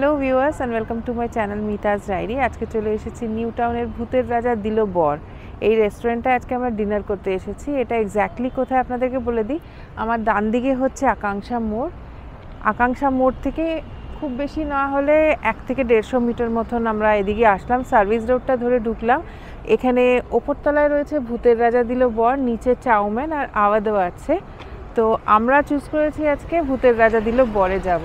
Hello viewers and welcome to my channel Mita's diary. আজকে চলে এসেছি নিউ টাউনের ভূতের রাজা দিল বর এই রেস্টুরেন্টে। আজকে আমরা ডিনার করতে এসেছি। এটা এক্স্যাক্টলি কোথায় আপনাদেরকে বলে দিই। আমার ডান দিকে হচ্ছে আকাঙ্ক্ষা মোড়। আকাঙ্ক্ষা মোড় থেকে খুব বেশি না হলে 1 থেকে 150 মিটার মতন আমরা এদিকে আসলাম, সার্ভিস রোডটা ধরে ঢুকলাম। এখানে ওপরতলায় রয়েছে ভূতের রাজা দিল বর, নিচে চাউমিন আর আওয়াদও আছে। তো আমরা চুজ করেছি আজকে ভূতের রাজা দিল বরে যাব।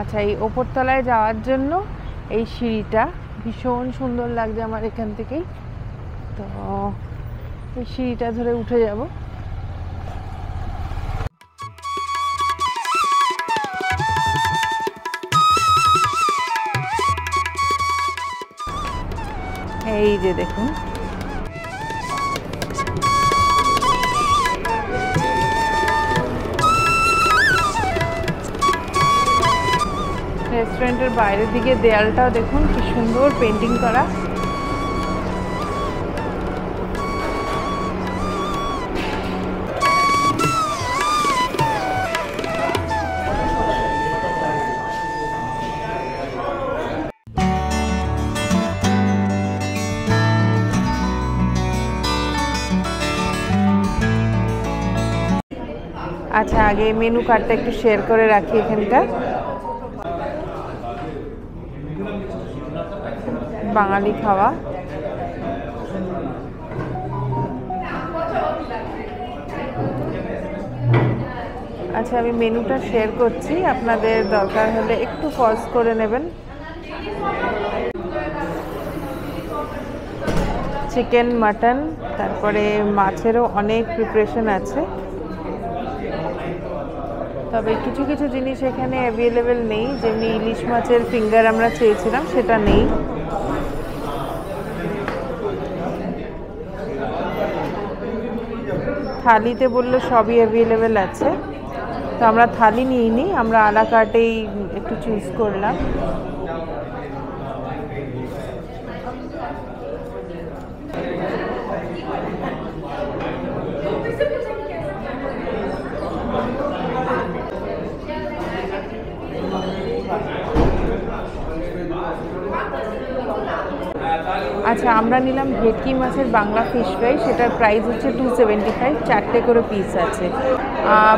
আচ্ছা, এই ওপরতলায় যাওয়ার জন্য এই সিঁড়িটা ভীষণ সুন্দর লাগছে আমার এখান থেকেই। তো এই সিঁড়িটা ধরে উঠে যাব। এই যে দেখুন, রেস্টুরেন্টের বাইরের দিকে দেয়ালটাও দেখুন কি সুন্দর পেন্টিং করা। আচ্ছা, আগে মেনু কার্ডটা একটু শেয়ার করে রাখি। এখানকার বাঙালি খাওয়া। আচ্ছা, আমি মেনুটা শেয়ার করছি, আপনাদের দরকার হলে একটু পজ করে নেবেন। চিকেন, মাটন, তারপরে মাছেরও অনেক প্রিপারেশন আছে। তবে কিছু কিছু জিনিস এখানে অ্যাভেলেবেল নেই, যেমনি ইলিশ মাছের ফিঙ্গার আমরা চেয়েছিলাম সেটা নেই। থালিতে বললো সবই অ্যাভেলেবেল আছে, তো আমরা থালি নিইনি, আমরা আলা কার্টেই একটু চুজ করলাম। আচ্ছা, আমরা নিলাম ভেটকি মাছের বাংলা ফিশ ফ্রাই, সেটার প্রাইস হচ্ছে 275, 4টে করে পিস আছে।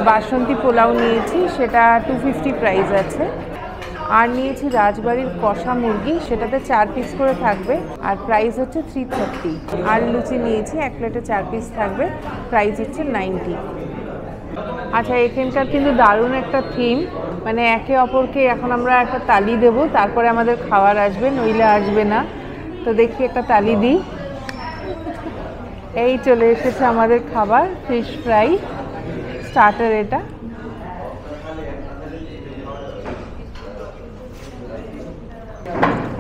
বাসন্তী পোলাও নিয়েছি, সেটা 250 প্রাইস আছে। আর নিয়েছি রাজবাড়ির কষা মুরগি, সেটাতে 4 পিস করে থাকবে আর প্রাইস হচ্ছে 330। আর লুচি নিয়েছি, 1 প্লেটে 4 পিস থাকবে, প্রাইস হচ্ছে 90। আচ্ছা, এখানকার কিন্তু দারুণ একটা থিম, মানে একে অপরকে এখন আমরা একটা তালি দেব, তারপরে আমাদের খাবার আসবে, নইলে আসবে না। তো দেখি একটা তালি দিই। এই চলে এসেছে আমাদের খাবার, ফিশ ফ্রাই স্টার্টার। এটা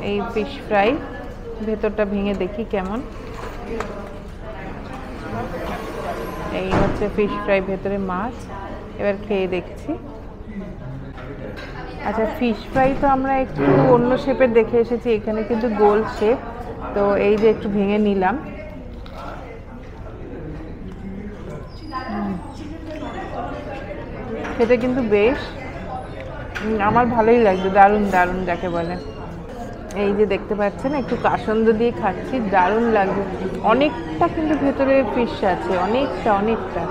এই ফিশ ফ্রাই, ভেতরটা ভেঙে দেখি কেমন। এই হচ্ছে ফিশ ফ্রাই, ভেতরে মাছ। এবার খেয়ে দেখছি। আচ্ছা, ফিশ ফ্রাই তো আমরা একটু অন্য শেপের দেখে এসেছি, এখানে কিন্তু গোল শেপ। তো এই যে একটু ভেঙে নিলাম। খেতে কিন্তু বেশ, আমার ভালোই লাগবে, দারুণ দারুণ যাকে বলে। এই যে দেখতে পাচ্ছেন, একটু কাসন্দ দিয়ে খাচ্ছি, দারুণ লাগবে। অনেকটা কিন্তু ভেতরে ফিশ আছে, অনেকটা অনেকটা।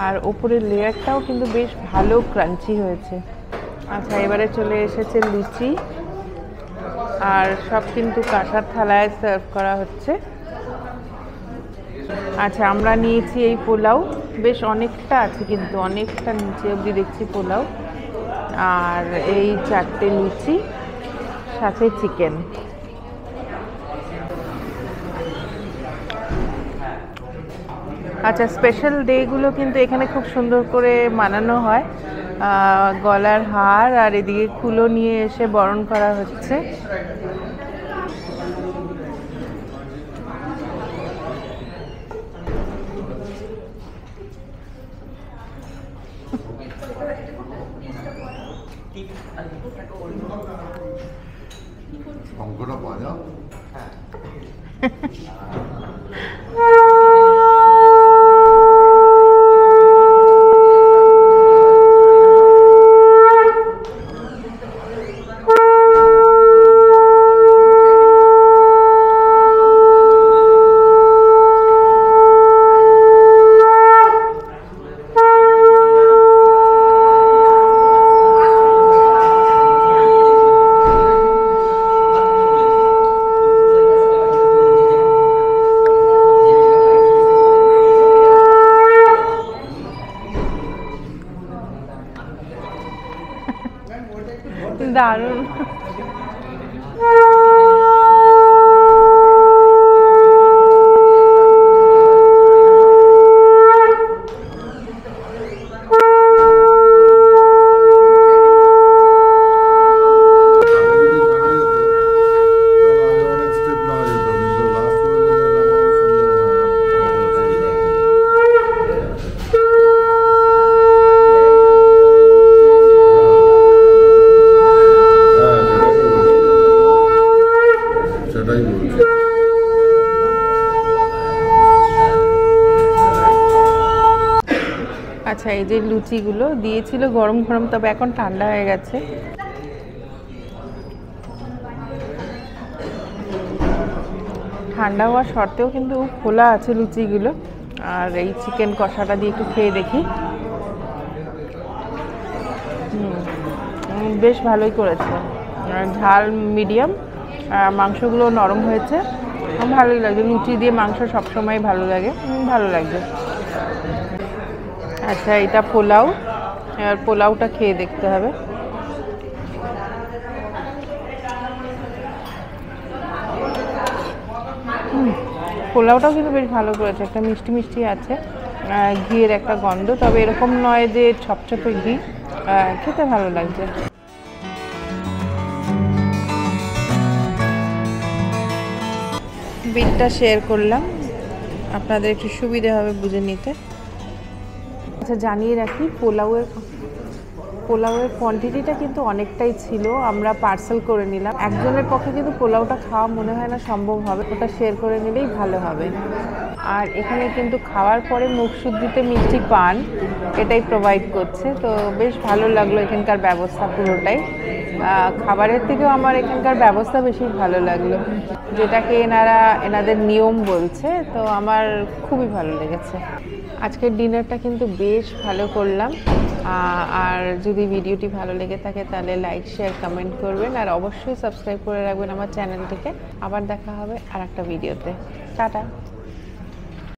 আর ওপরের লেয়ারটাও কিন্তু বেশ ভালো ক্রাঞ্চি হয়েছে। আচ্ছা, এবারে চলে এসেছে লুচি, আর সব কিন্তু কাঁসার থালায় সার্ভ করা হচ্ছে। আচ্ছা, আমরা নিয়েছি এই পোলাও, বেশ অনেকটা আছে কিন্তু, অনেকটা নিচে অবধি দেখছি পোলাও। আর এই 4টে লুচি, সাথে চিকেন। আচ্ছা, স্পেশাল ডেগুলো কিন্তু এখানে খুব সুন্দর করে মানানো হয়। গলার হার আর এদিকে কুলো নিয়ে এসে বরণ করা হচ্ছে। শঙ্কটা বাজা। দারুণ। আচ্ছা, এই যে লুচিগুলো দিয়েছিল গরম গরম, তবে এখন ঠান্ডা হয়ে গেছে। ঠান্ডা হওয়ার সত্ত্বেও কিন্তু খোলা আছে লুচিগুলো। আর এই চিকেন কষাটা দিয়ে একটু খেয়ে দেখি। বেশ ভালোই করেছে, ঝাল মিডিয়াম, মাংসগুলো নরম হয়েছে, ভালোই লাগছে। লুচি দিয়ে মাংস সবসময় ভালো লাগে, ভালো লাগছে। আচ্ছা, এটা পোলাও, এবার পোলাওটা খেয়ে দেখতে হবে। পোলাওটাও কিন্তু বেশ ভালো করেছে, একটা মিষ্টি মিষ্টি আছে, ঘিয়ের একটা গন্ধ, তবে এরকম নয় যে ছপছপে ঘি, খেতে ভালো লাগছে। বিলটা শেয়ার করলাম, আপনাদের একটু সুবিধা হবে বুঝে নিতে। আচ্ছা, জানিয়ে রাখি, পোলাওয়ের কোয়ান্টিটিটা কিন্তু অনেকটাই ছিল, আমরা পার্সেল করে নিলাম। একজনের পক্ষে কিন্তু পোলাওটা খাওয়া মনে হয় না সম্ভব হবে, ওটা শেয়ার করে নিলেই ভালো হবে। আর এখানে কিন্তু খাওয়ার পরে মুখ শুদ্ধিতে মিষ্টি পান এটাই প্রোভাইড করছে, তো বেশ ভালো লাগলো এখানকার ব্যবস্থা পুরোটাই। খাবারের থেকেও আমার এখানকার ব্যবস্থা বেশি ভালো লাগলো, যেটাকে এনাদের নিয়ম বলছে, তো আমার খুবই ভালো লেগেছে। আজকের ডিনারটা কিন্তু বেশ ভালো করলাম। আর যদি ভিডিওটি ভালো লেগে থাকে তাহলে লাইক, শেয়ার, কমেন্ট করবেন, আর অবশ্যই সাবস্ক্রাইব করে রাখবেন আমার চ্যানেলটিকে। আবার দেখা হবে আর একটা ভিডিওতে। টাটা।